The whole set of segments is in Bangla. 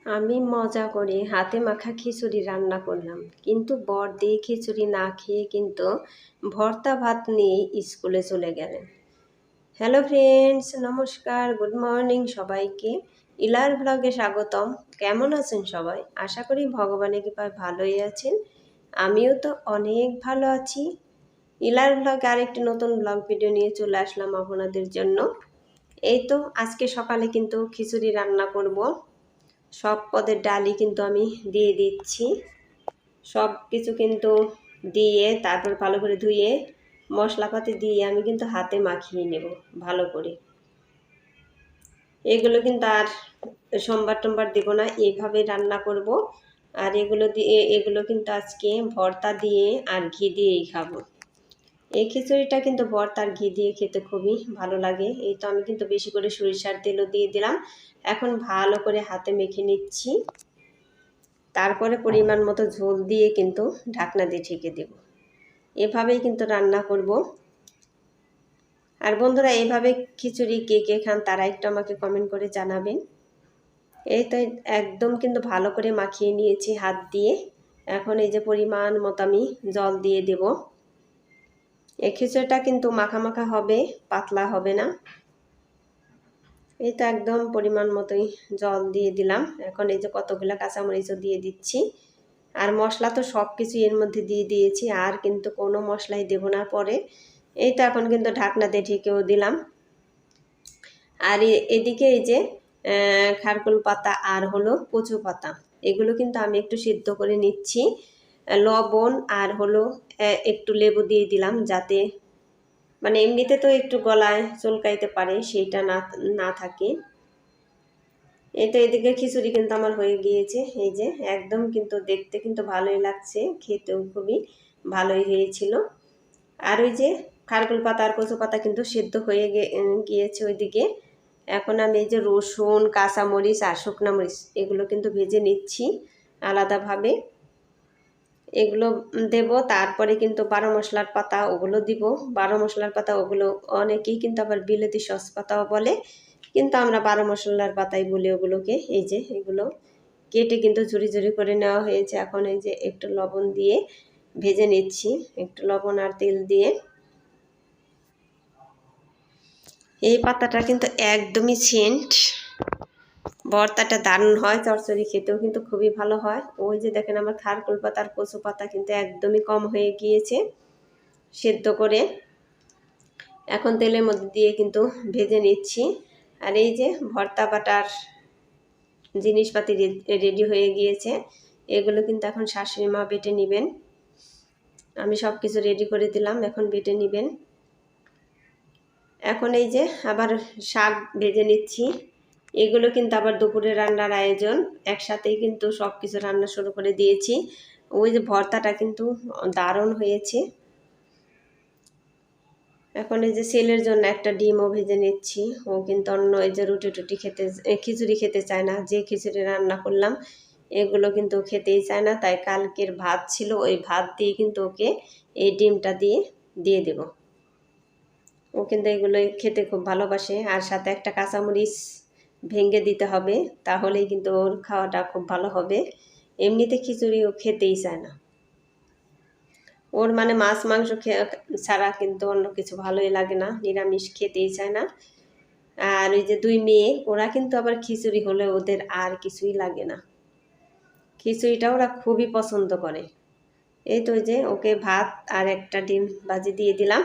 আমি মজা করে হাতে মাখা খিচুড়ি রান্না করলাম, কিন্তু বর দিয়ে খিচুড়ি না খেয়ে কিন্তু ভর্তা ভাত নিয়ে স্কুলে চলে গেলেন। হ্যালো ফ্রেন্ডস, নমস্কার, গুড মর্নিং সবাইকে। ইলার ব্লগে স্বাগতম। কেমন আছেন সবাই? আশা করি ভগবানের কৃপায় ভালোই আছেন। আমিও তো অনেক ভালো আছি। ইলার ব্লগে আরেকটি নতুন ব্লগ ভিডিও নিয়ে চলে আসলাম আপনাদের জন্য। এই তো আজকে সকালে কিন্তু খিচুড়ি রান্না করব। সব পদের ডালই কিন্তু আমি দিয়ে দিচ্ছি। সব কিছু কিন্তু দিয়ে তারপর ভালো করে ধুয়ে মশলাপাতি দিয়ে আমি কিন্তু হাতে মাখিয়ে নেব ভালো করে। এগুলো কিন্তু আর সোমবার টোমবার দেবো না, এইভাবে রান্না করব। আর এগুলো কিন্তু আজকে ভর্তা দিয়ে আর ঘি দিয়েই খাবো। এই খিচুড়িটা কিন্তু ভর্তা আর ঘি দিয়ে খেতে খুবই ভালো লাগে। এই তো আমি কিন্তু বেশি করে সরিষার তেলও দিয়ে দিলাম। এখন ভালো করে হাতে মেখে নিচ্ছি। তারপরে পরিমাণ মতো ঝোল দিয়ে কিন্তু ঢাকনা দিয়ে ঢেকে দেব। এভাবেই কিন্তু রান্না করব। আর বন্ধুরা, এইভাবে খিচুড়ি কে কে খান তারা একটু আমাকে কমেন্ট করে জানাবেন। এই তো একদম কিন্তু ভালো করে মাখিয়ে নিয়েছি হাত দিয়ে। এখন এই যে পরিমাণ মতো আমি জল দিয়ে দেব। এই খিচুড়িটা কিন্তু মাখা মাখা হবে, পাতলা হবে না। এই তো একদম পরিমাণ মতোই জল দিয়ে দিলাম। এখন এই যে কতগুলো কাঁচামরিচও দিয়ে দিচ্ছি। আর মশলা তো সব কিছু এর মধ্যে দিয়ে দিয়েছি, আর কিন্তু কোনো মশলাই দেব না পরে। এই তো এখন কিন্তু ঢাকনা দিয়ে ঢেকেও দিলাম। আর এদিকে এই যে খারকুল পাতা আর হলো কচু পাতা, এগুলো কিন্তু আমি একটু সিদ্ধ করে নিচ্ছি। লবণ আর হলো একটু লেবু দিয়ে দিলাম, যাতে মানে এমনিতে তো একটু গলায় চুলকাইতে পারে, সেইটা না না থাকে। এই তো এদিকে খিচুড়ি কিন্তু আমার হয়ে গিয়েছে। এই যে একদম কিন্তু দেখতে কিন্তু ভালোই লাগছে, খেতেও খুবই ভালোই হয়েছিল। আর ওই যে খারকুল পাতা আর কচু পাতা কিন্তু সেদ্ধ হয়ে গিয়েছে ওইদিকে। এখন আমি এই যে রসুন, কাঁচামরিচ আর শুকনো মরিচ এগুলো কিন্তু ভেজে নিচ্ছি আলাদাভাবে। এগুলো দেব। তারপরে কিন্তু 12 মশলার পাতা ওগুলো দিব। 12 মশলার পাতা ওগুলো অনেকেই কিন্তু আবার বিলেতি সস পাতাও বলে, কিন্তু আমরা 12 মশলার পাতাই বলি ওগুলোকে। এই যে এগুলো কেটে কিন্তু ঝুরি ঝুরি করে নেওয়া হয়েছে। এখন এই যে একটু লবণ দিয়ে ভেজে নিচ্ছি, একটু লবণ আর তেল দিয়ে। এই পাতাটা কিন্তু একদমই সেন্ট, ভর্তাটা দারুণ হয়, চচ্চড়ি খেতেও কিন্তু খুবই ভালো হয়। ওই যে দেখেন আমার খারকুল পাতা আর কচু পাতা কিন্তু একদমই কম হয়ে গিয়েছে সেদ্ধ করে। এখন তেলের মধ্যে দিয়ে কিন্তু ভেজে নিচ্ছি। আর এই যে ভর্তা বাটার জিনিসপাতি রেডি হয়ে গিয়েছে। এগুলো কিন্তু এখন শাশুড়ি মা বেটে নেবেন। আমি সব কিছু রেডি করে দিলাম, এখন বেটে নেবেন। এখন এই যে আবার শাক ভেজে নিচ্ছি। এগুলো কিন্তু আবার দুপুরে রান্নার আয়োজন, একসাথেই কিন্তু সব কিছু রান্না শুরু করে দিয়েছি। ওই যে ভর্তাটা কিন্তু দারুণ হয়েছে। এখন এই যে ছেলের জন্য একটা ডিমও ভেজে নিচ্ছি। ও কিন্তু অন্য এই যে রুটি টুটি খেতে, খিচুড়ি খেতে চায় না। যে খিচুড়ি রান্না করলাম এগুলো কিন্তু খেতেই চায় না, তাই কালকের ভাত ছিল, ওই ভাত দিয়ে কিন্তু ওকে এই ডিমটা দিয়ে দেব। ও কিন্তু এগুলো খেতে খুব ভালোবাসে। আর সাথে একটা কাঁচামরিচ ভেঙে দিতে হবে, তাহলেই কিন্তু ওর খাওয়াটা খুব ভালো হবে। এমনিতে খিচুড়ি ও খেতেই চায় না। ওর মানে মাছ মাংস ছাড়া কিন্তু অন্য কিছু ভালোই লাগে না, নিরামিষ খেতেই চায় না। আর ওই যে দুই মেয়ে, ওরা কিন্তু আবার খিচুড়ি হলে ওদের আর কিছুই লাগে না, খিচুড়িটা ওরা খুবই পছন্দ করে। এই তো ওই যে ওকে ভাত আর একটা ডিম ভাজি দিয়ে দিলাম।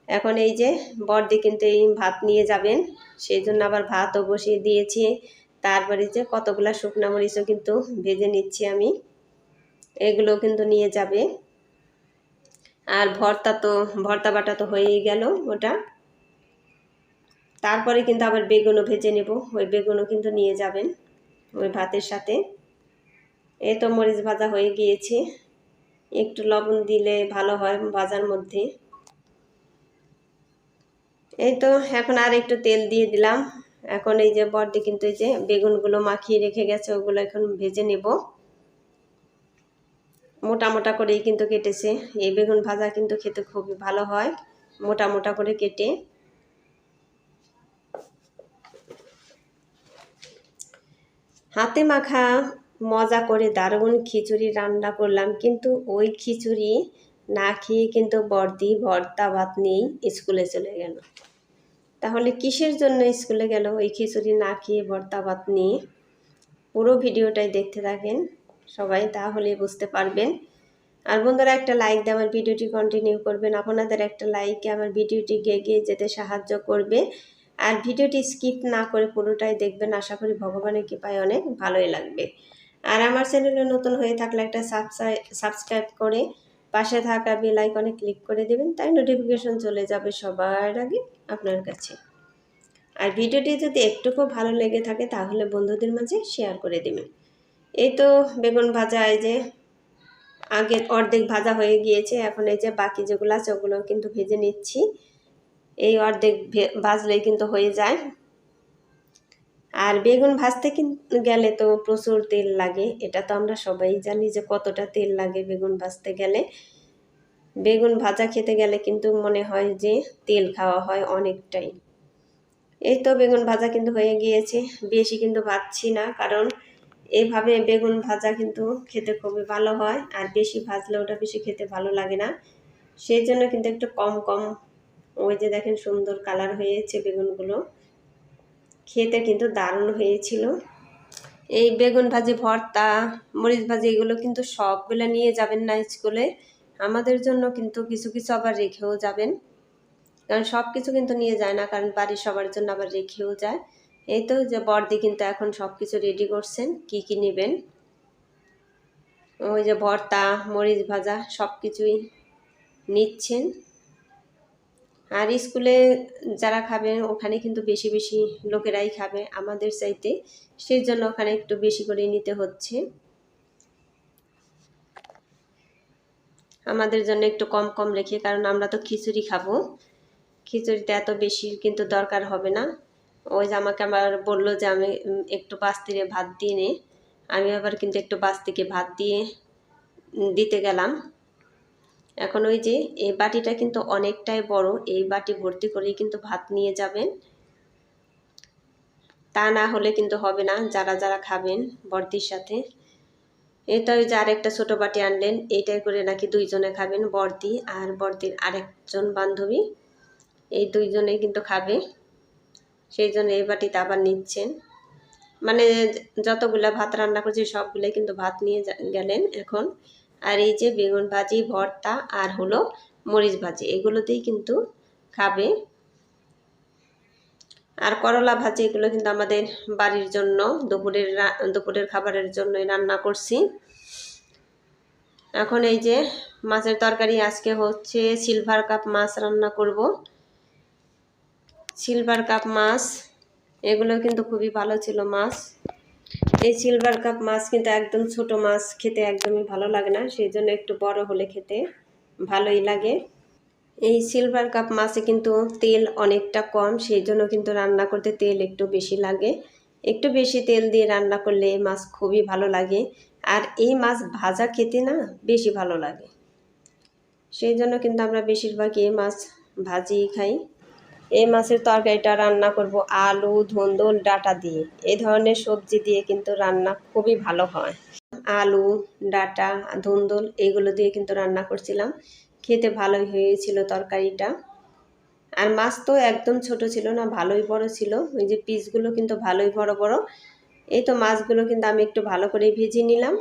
এখন এই যে বড়দি কিন্তু এই ভাত নিয়ে যাবেন, সেই জন্য আবার ভাতও বসিয়ে দিয়েছি। তারপরে যে কতগুলা শুকনো মরিচও কিন্তু ভেজে নিচ্ছি আমি, এগুলো কিন্তু নিয়ে যাবে। আর ভর্তা বাটা তো হয়েই গেল ওটা। তারপরে কিন্তু আবার বেগুনও ভেজে নেব, ওই বেগুনও কিন্তু নিয়ে যাবেন ওই ভাতের সাথে। এই তো মরিচ ভাজা হয়ে গিয়েছে, একটু লবণ দিলে ভালো হয় ভাজার মধ্যে। এই তো এখন আর একটু তেল দিয়ে দিলাম। এখন এই যে বড়দি কিন্তু এই যে বেগুনগুলো মাখিয়ে রেখে গেছে, ওগুলো এখন ভেজে নেব। মোটা মোটা করেই কিন্তু কেটেছে। এই বেগুন ভাজা কিন্তু খেতে খুবই ভালো হয়, মোটা মোটা করে কেটে। হাতে মাখা মজা করে দারুণ খিচুড়ি রান্না করলাম, কিন্তু ওই খিচুড়ি না খেয়ে কিন্তু বর্দি ভর্তা ভাত নিয়েই স্কুলে চলে গেল। তাহলে কিসের জন্য স্কুলে গেল ওই খিচুড়ি না খেয়ে ভর্তা ভাত নিয়ে? পুরো ভিডিওটাই দেখতে থাকেন সবাই, তাহলে বুঝতে পারবেন। আর বন্ধুরা, একটা লাইক দিয়ে আমার ভিডিওটি কন্টিনিউ করবেন। আপনাদের একটা লাইকে আমার ভিডিওটি এগিয়ে যেতে সাহায্য করবে। আর ভিডিওটি স্কিপ না করে পুরোটাই দেখবেন, আশা করি ভগবানের কৃপায় অনেক ভালোই লাগবে। আর আমার চ্যানেলে নতুন হয়ে থাকলে একটা সাবস্ক্রাইব করে পাশে থাকা বেল আইকনে ক্লিক করে দেবেন, তাই নোটিফিকেশন চলে যাবে সবার আগে আপনার কাছে। আর ভিডিওটি যদি একটুকু ভালো লেগে থাকে তাহলে বন্ধুদের মাঝে শেয়ার করে দেবেন। এই তো বেগুন ভাজা, এই যে আগে অর্ধেক ভাজা হয়ে গিয়েছে, এখন এই যে বাকি যেগুলো আছে ওগুলো কিন্তু ভেজে নিচ্ছি। এই অর্ধেক ভাজলেই কিন্তু হয়ে যায়। আর বেগুন ভাজতে গেলে তো প্রচুর তেল লাগে, এটা তো আমরা সবাই জানি যে কতটা তেল লাগে বেগুন ভাজতে গেলে। বেগুন ভাজা খেতে গেলে কিন্তু মনে হয় যে তেল খাওয়া হয় অনেকটাই। এই তো বেগুন ভাজা কিন্তু হয়ে গিয়েছে, বেশি কিন্তু ভাজছি না, কারণ এইভাবে বেগুন ভাজা কিন্তু খেতে খুবই ভালো হয়, আর বেশি ভাজলে ওটা বেশি খেতে ভালো লাগে না। সেই জন্য কিন্তু একটু কম কম। ওই যে দেখেন সুন্দর কালার হয়েছে বেগুনগুলো, খেতে কিন্তু দারুণ হয়েছিল। এই বেগুন ভাজি ভর্তা মরিচ ভাজি এগুলো কিন্তু সবগুলো নিয়ে যাবেন না স্কুলে, আমাদের জন্য কিন্তু কিছু কিছু আবার রেখেও যাবেন, কারণ সব কিছু কিন্তু নিয়ে যায় না, কারণ বাড়ির সবার জন্য আবার রেখেও যায়। এই তো যে বর্দি কিন্তু এখন সব কিছু রেডি করছেন, কি কি নেবেন। ওই যে ভর্তা মরিচ ভাজা সব কিছুই নিচ্ছেন। আর স্কুলে যারা খাবে ওখানে কিন্তু বেশি বেশি লোকেরাই খাবে আমাদের চাইতে, সেই জন্য ওখানে একটু বেশি করে নিতে হচ্ছে, আমাদের জন্য একটু কম কম রেখে, কারণ আমরা তো খিচুড়ি খাবো, খিচুড়িতে এত বেশি কিন্তু দরকার হবে না। ওই যে আমাকে আবার বললো যে আমি একটু বাস্তিরে ভাত দিয়ে নে, আমি আবার কিন্তু একটু বাস্তিকে ভাত দিয়ে দিতে গেলাম। এখন ওই যে এই বাটিটা কিন্তু অনেকটাই বড়, এই বাটি ভর্তি করেই কিন্তু ভাত নিয়ে যাবেন, তা না হলে কিন্তু হবে না যারা যারা খাবেন বর্দির সাথে। এটা ওই যে আরেকটা ছোট বাটি আনলেন, এইটাই করে নাকি দুইজনে খাবেন, বর্দি আর বর্দির আরেকজন বান্ধবী, এই দুইজনে কিন্তু খাবে, সেই জন্য এই বাটিতে আবার নিচ্ছেন। মানে যতগুলা ভাত রান্না করছি সবগুলাই কিন্তু ভাত নিয়ে গেলেন এখন। আর এই যে বেগুন ভাজি ভর্তা আর হলো মরিচ ভাজি, এগুলোতেই কিন্তু খাবে। আর করলা ভাজি এগুলো কিন্তু আমাদের বাড়ির জন্য দুপুরের খাবারের জন্যই রান্না করছি। এখন এই যে মাছের তরকারি, আজকে হচ্ছে সিলভার কাপ মাছ রান্না করব। সিলভার কাপ মাছ এগুলো কিন্তু খুবই ভালো ছিল মাছ। এই সিলভার কাপ মাছ কিন্তু একদম ছোট মাছ খেতে একদমই ভালো লাগে না, সেই জন্য একটু বড় হলে খেতে ভালোই লাগে। এই সিলভার কাপ মাছে কিন্তু তেল অনেকটা কম, সেই জন্য কিন্তু রান্না করতে তেল একটু বেশি লাগে, একটু বেশি তেল দিয়ে রান্না করলে এই মাছ খুবই ভালো লাগে। আর এই মাছ ভাজা খেতে না বেশি ভালো লাগে, সেই জন্য কিন্তু আমরা বেশিরভাগই এই মাছ ভাজিই খাই। এই মাছের তরকারিটা রান্না করব আলু ধুন্দুল ডাঁটা দিয়ে, এই ধরনের সবজি দিয়ে কিন্তু রান্না খুবই ভালো হয়। আলু ডাঁটা ধুন্দুল এইগুলো দিয়ে কিন্তু রান্না করছিলাম, খেতে ভালোই হয়েছিল তরকারিটা। আর মাছ তো একদম ছোট ছিল না, ভালোই বড় ছিল, ওই যে পিসগুলো কিন্তু ভালোই বড় বড়। এই তো মাছগুলো কিন্তু আমি একটু ভালো করে ভেজে নিলাম।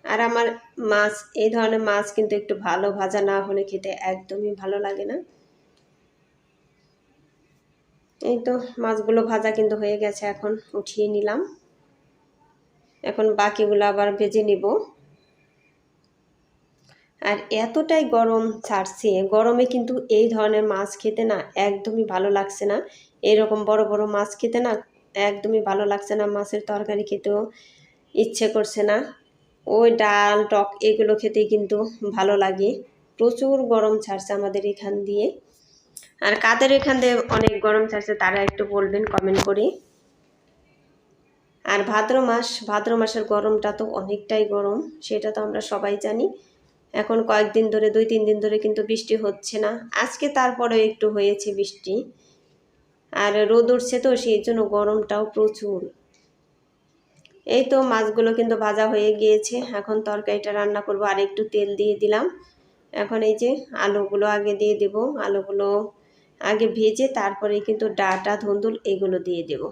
আর আমার মাছ, এই ধরনের মাছ কিন্তু একটু ভালো ভাজা না হলে খেতে একদমই ভালো লাগে না। এই তো মাছগুলো ভাজা কিন্তু হয়ে গেছে, এখন উঠিয়ে নিলাম, এখন বাকিগুলো আবার ভেজে নিব। আর এতটাই গরম ছাড়ছে, গরমে কিন্তু এই ধরনের মাছ খেতে না একদমই ভালো লাগছে না, এরকম বড় বড় মাছ খেতে না একদমই ভালো লাগছে না, মাছের তরকারি খেতেও ইচ্ছে করছে না। ওই ডাল টক এগুলো খেতেই কিন্তু ভালো লাগে। প্রচুর গরম ছাড়ছে আমাদের এখান দিয়ে। আর কাদের এখান দিয়ে অনেক গরম ছাড়ছে তারা একটু বলবেন কমেন্ট করে। আর ভাদ্র মাসের গরমটা তো অনেকটাই গরম, সেটা তো আমরা সবাই জানি। এখন কয়েকদিন ধরে 2-3 দিন ধরে কিন্তু বৃষ্টি হচ্ছে না, আজকে তারপরে একটু হয়েছে বৃষ্টি। আর রোদ উঠছে তো সেই জন্য গরমটাও প্রচুর। এই তো মাছগুলো কিন্তু ভাজা হয়ে গিয়েছে। এখন তরকারিটা রান্না করব। আর একটু তেল দিয়ে দিলাম। এখন এই যে আলুগুলো আগে দিয়ে দেব। আলুগুলো আগে ভেজে তারপরে কিন্তু ডাঁটা ধুন্দুল এগুলো দিয়ে দেব।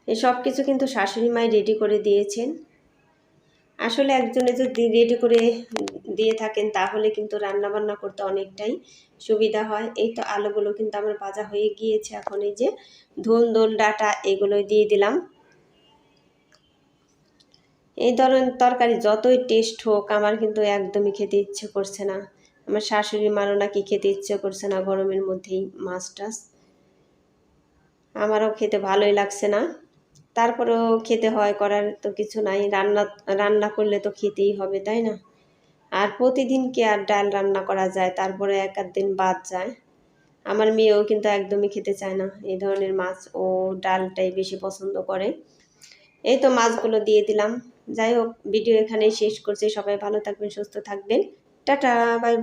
এই সব কিছু কিন্তু শাশুড়ি মাই রেডি করে দিয়েছেন। আসলে একজনে যদি রেডি করে দিয়ে থাকেন তাহলে কিন্তু রান্না বান্না করতে অনেকটাই সুবিধা হয়। এই তো আলুগুলো কিন্তু আমার ভাজা হয়ে গিয়েছে। এখন এই যে ধুন্দুল ডাঁটা এগুলো দিয়ে দিলাম। এই ধরনের তরকারি যতই টেস্ট হোক আমার কিন্তু একদমই খেতে ইচ্ছে করছে না। আমার শাশুড়ি মারও নাকি খেতে ইচ্ছে করছে না গরমের মধ্যেই মাছ টাছ। আমারও খেতে ভালোই লাগছে না। তারপরেও খেতে হয়, করার তো কিছু নাই। রান্না করলে তো খেতেই হবে, তাই না? আর প্রতিদিন কি আর ডাল রান্না করা যায়? তারপরে এক আধ দিন বাদ যায়। আমার মেয়েও কিন্তু একদমই খেতে চায় না এই ধরনের মাছ, ও ডালটাই বেশি পছন্দ করে। এই তো মাছগুলো দিয়ে দিলাম। যাই হোক, ভিডিও এখানেই শেষ করছি। সবাই ভালো থাকবেন, সুস্থ থাকবেন। Tata, bye bye.